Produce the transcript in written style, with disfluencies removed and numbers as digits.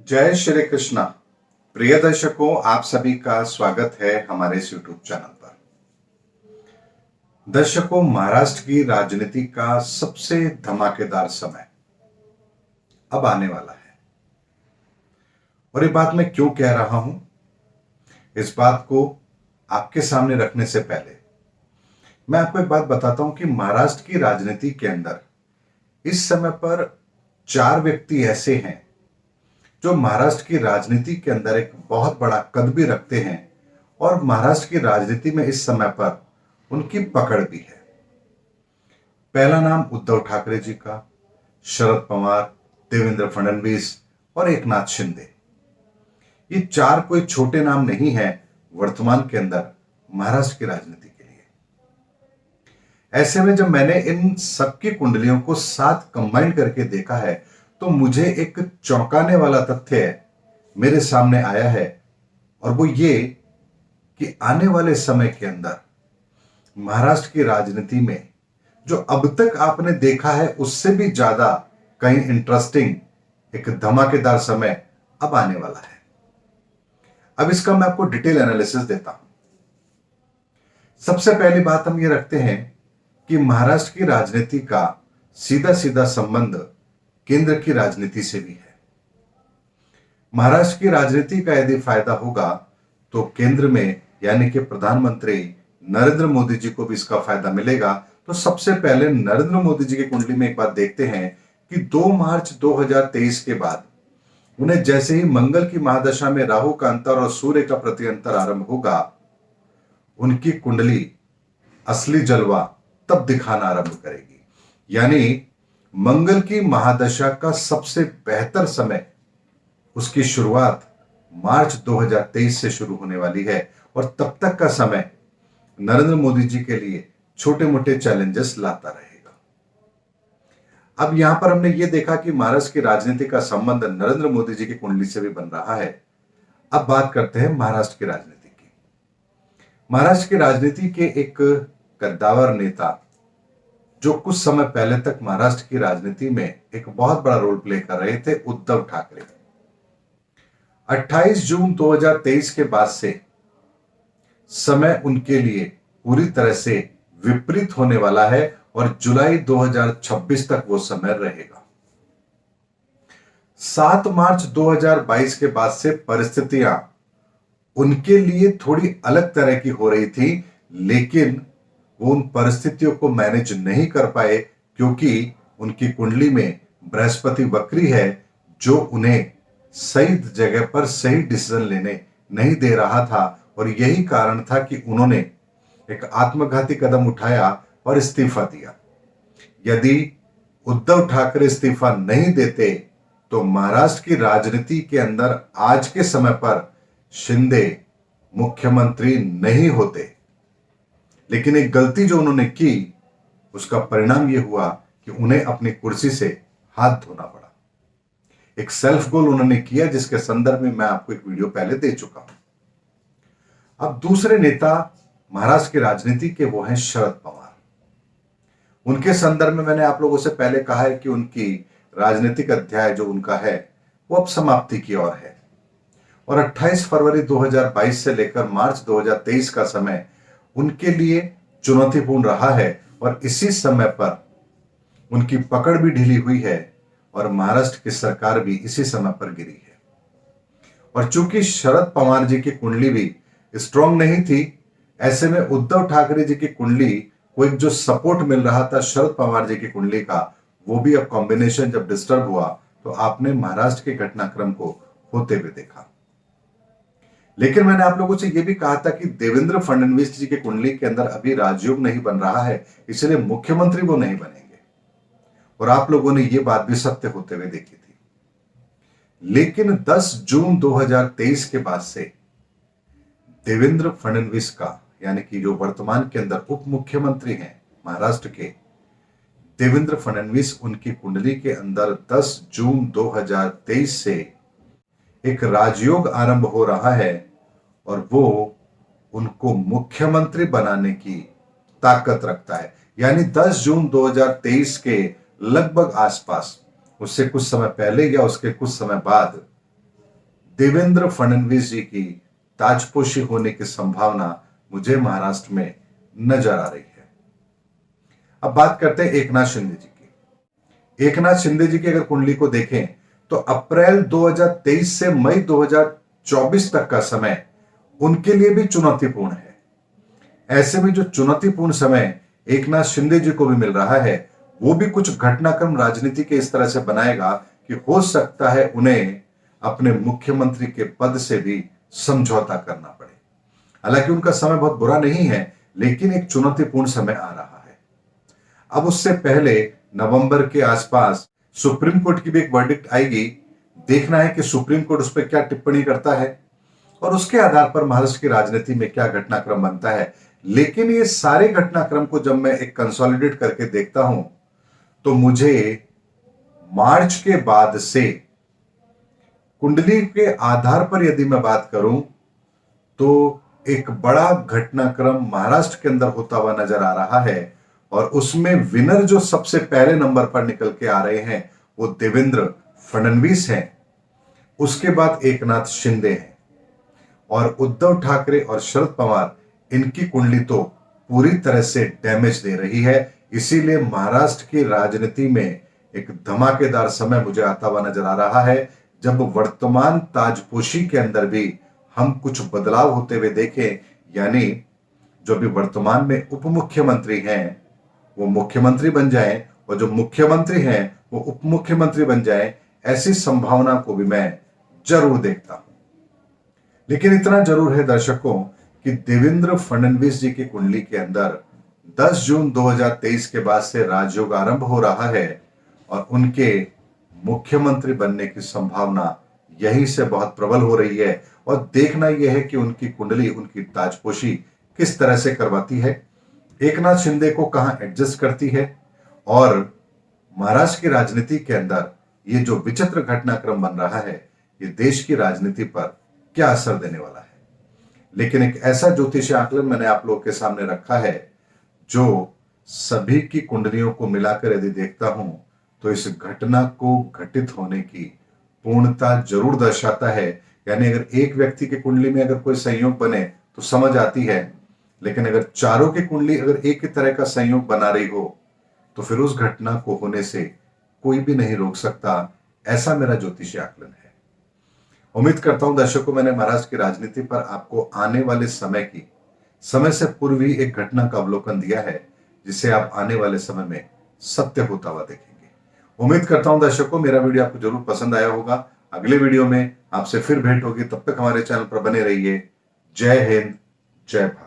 जय श्री कृष्णा। प्रिय दर्शकों, आप सभी का स्वागत है हमारे इस यूट्यूब चैनल पर। दर्शकों, महाराष्ट्र की राजनीति का सबसे धमाकेदार समय अब आने वाला है। और ये बात मैं क्यों कह रहा हूं, इस बात को आपके सामने रखने से पहले मैं आपको एक बात बताता हूं कि महाराष्ट्र की राजनीति के अंदर इस समय पर 4 व्यक्ति ऐसे हैं जो महाराष्ट्र की राजनीति के अंदर एक बहुत बड़ा कद भी रखते हैं और महाराष्ट्र की राजनीति में इस समय पर उनकी पकड़ भी है। पहला नाम उद्धव ठाकरे जी का, शरद पवार, देवेंद्र फडणवीस और एकनाथ शिंदे। ये 4 कोई छोटे नाम नहीं है वर्तमान के अंदर महाराष्ट्र की राजनीति के लिए। ऐसे में जब मैंने इन सबकी कुंडलियों को साथ कंबाइन करके देखा है तो मुझे एक चौंकाने वाला तथ्य मेरे सामने आया है, और वो ये कि आने वाले समय के अंदर महाराष्ट्र की राजनीति में जो अब तक आपने देखा है उससे भी ज्यादा कहीं इंटरेस्टिंग एक धमाकेदार समय अब आने वाला है। अब इसका मैं आपको डिटेल एनालिसिस देता हूं। सबसे पहली बात हम ये रखते हैं कि महाराष्ट्र की राजनीति का सीधा सीधा संबंध केंद्र की राजनीति से भी है। महाराष्ट्र की राजनीति का यदि फायदा होगा तो केंद्र में यानी कि प्रधानमंत्री नरेंद्र मोदी जी को भी इसका फायदा मिलेगा। तो सबसे पहले नरेंद्र मोदी जी की कुंडली में एक बात देखते हैं कि 2 मार्च 2023 के बाद उन्हें जैसे ही मंगल की महादशा में राहु का अंतर और सूर्य का प्रति अंतर आरंभ होगा, उनकी कुंडली असली जलवा तब दिखाना आरंभ करेगी। यानी मंगल की महादशा का सबसे बेहतर समय, उसकी शुरुआत मार्च 2023 से शुरू होने वाली है और तब तक का समय नरेंद्र मोदी जी के लिए छोटे मोटे चैलेंजेस लाता रहेगा। अब यहां पर हमने ये देखा कि महाराष्ट्र की राजनीति का संबंध नरेंद्र मोदी जी की कुंडली से भी बन रहा है। अब बात करते हैं महाराष्ट्र की राजनीति की। महाराष्ट्र की राजनीति के एक कद्दावर नेता जो कुछ समय पहले तक महाराष्ट्र की राजनीति में एक बहुत बड़ा रोल प्ले कर रहे थे, उद्धव ठाकरे। 28 जून 2023 के बाद से समय उनके लिए पूरी तरह से विपरीत होने वाला है और जुलाई 2026 तक वो समय रहेगा। 7 मार्च 2022 के बाद से परिस्थितियां उनके लिए थोड़ी अलग तरह की हो रही थी, लेकिन वो उन परिस्थितियों को मैनेज नहीं कर पाए क्योंकि उनकी कुंडली में बृहस्पति वक्री है जो उन्हें सही जगह पर सही डिसीजन लेने नहीं दे रहा था। और यही कारण था कि उन्होंने एक आत्मघाती कदम उठाया और इस्तीफा दिया। यदि उद्धव ठाकरे इस्तीफा नहीं देते तो महाराष्ट्र की राजनीति के अंदर आज के समय पर शिंदे मुख्यमंत्री नहीं होते। लेकिन एक गलती जो उन्होंने की, उसका परिणाम यह हुआ कि उन्हें अपनी कुर्सी से हाथ धोना पड़ा। एक सेल्फ गोल उन्होंने किया जिसके संदर्भ में मैं आपको एक वीडियो पहले दे चुका हूं। अब दूसरे नेता महाराष्ट्र की राजनीति के वो हैं शरद पवार। उनके संदर्भ में मैंने आप लोगों से पहले कहा है कि उनकी राजनीतिक अध्याय जो उनका है वो अब समाप्ति की ओर है और 28 फरवरी 2022 से लेकर मार्च 2023 का समय उनके लिए चुनौतीपूर्ण रहा है और इसी समय पर उनकी पकड़ भी ढीली हुई है और महाराष्ट्र की सरकार भी इसी समय पर गिरी है। और चूंकि शरद पवार जी की कुंडली भी स्ट्रांग नहीं थी, ऐसे में उद्धव ठाकरे जी की कुंडली को एक जो सपोर्ट मिल रहा था शरद पवार जी की कुंडली का, वो भी अब कॉम्बिनेशन जब डिस्टर्ब हुआ तो आपने महाराष्ट्र के घटनाक्रम को होते हुए देखा। लेकिन मैंने आप लोगों से यह भी कहा था कि देवेंद्र फडणवीस जी की कुंडली के अंदर अभी राजयोग नहीं बन रहा है, इसलिए मुख्यमंत्री वो नहीं बनेंगे। और आप लोगों ने यह बात भी सत्य होते हुए देखी थी। लेकिन 10 जून 2023 के बाद से देवेंद्र फडणवीस का, यानी कि जो वर्तमान के अंदर उप मुख्यमंत्री हैं महाराष्ट्र के, देवेंद्र फडणवीस, उनकी कुंडली के अंदर 10 जून 2023 से एक राजयोग आरंभ हो रहा है और वो उनको मुख्यमंत्री बनाने की ताकत रखता है। यानी 10 जून 2023 के लगभग आसपास, उससे कुछ समय पहले या उसके कुछ समय बाद देवेंद्र फडणवीस जी की ताजपोशी होने की संभावना मुझे महाराष्ट्र में नजर आ रही है। अब बात करते हैं एकनाथ शिंदे जी की। एकनाथ शिंदे जी की अगर कुंडली को देखें तो अप्रैल 2023 से मई 2024 तक का समय उनके लिए भी चुनौतीपूर्ण है। ऐसे में जो चुनौतीपूर्ण समय एकनाथ शिंदे जी को भी मिल रहा है, वो भी कुछ घटनाक्रम राजनीति के इस तरह से बनाएगा कि हो सकता है उन्हें अपने मुख्यमंत्री के पद से भी समझौता करना पड़े। हालांकि उनका समय बहुत बुरा नहीं है, लेकिन एक चुनौतीपूर्ण समय आ रहा है। अब उससे पहले नवंबर के आसपास सुप्रीम कोर्ट की भी एक वर्डिक्ट आएगी। देखना है कि सुप्रीम कोर्ट उस पर क्या टिप्पणी करता है और उसके आधार पर महाराष्ट्र की राजनीति में क्या घटनाक्रम बनता है। लेकिन ये सारे घटनाक्रम को जब मैं एक कंसोलिडेट करके देखता हूं तो मुझे मार्च के बाद से कुंडली के आधार पर यदि मैं बात करूं तो एक बड़ा घटनाक्रम महाराष्ट्र के अंदर होता हुआ नजर आ रहा है और उसमें विनर जो सबसे पहले नंबर पर निकल के आ रहे हैं वो देवेंद्र फडणवीस हैं, उसके बाद एकनाथ शिंदे हैं और उद्धव ठाकरे और शरद पवार, इनकी कुंडली तो पूरी तरह से डैमेज दे रही है। इसीलिए महाराष्ट्र की राजनीति में एक धमाकेदार समय मुझे आता हुआ नजर आ रहा है, जब वर्तमान ताजपोशी के अंदर भी हम कुछ बदलाव होते हुए देखें। यानी जो भी वर्तमान में उप मुख्यमंत्री हैं वो मुख्यमंत्री बन जाएं और जो मुख्यमंत्री हैं वो उप मुख्यमंत्री बन जाएं, ऐसी संभावना को भी मैं जरूर देखता हूं। लेकिन इतना जरूर है दर्शकों कि देवेंद्र फडणवीस जी की कुंडली के अंदर 10 जून 2023 के बाद से राजयोग आरंभ हो रहा है और उनके मुख्यमंत्री बनने की संभावना यहीं से बहुत प्रबल हो रही है। और देखना यह है कि उनकी कुंडली, उनकी ताजपोशी किस तरह से करवाती है, एकनाथ शिंदे को कहां एडजस्ट करती है और महाराष्ट्र की राजनीति के अंदर ये जो विचित्र घटनाक्रम बन रहा है ये देश की राजनीति पर क्या असर देने वाला है। लेकिन एक ऐसा ज्योतिषीय आकलन मैंने आप लोगों के सामने रखा है जो सभी की कुंडलियों को मिलाकर यदि देखता हूं तो इस घटना को घटित होने की पूर्णता जरूर दर्शाता है। यानी अगर एक व्यक्ति की कुंडली में अगर कोई संयोग बने तो समझ आती है, लेकिन अगर चारों की कुंडली अगर एक ही तरह का संयोग बना रही हो तो फिर उस घटना को होने से कोई भी नहीं रोक सकता। ऐसा मेरा ज्योतिषीय आकलन है। उम्मीद करता हूं दर्शकों मैंने महाराष्ट्र की राजनीति पर आपको आने वाले समय से पूर्व ही एक घटना का अवलोकन दिया है जिसे आप आने वाले समय में सत्य होता हुआ देखेंगे। उम्मीद करता हूं दर्शकों मेरा वीडियो आपको जरूर पसंद आया होगा। अगले वीडियो में आपसे फिर भेंट होगी, तब तक हमारे चैनल पर बने रहिए। जय हिंद, जय भारत।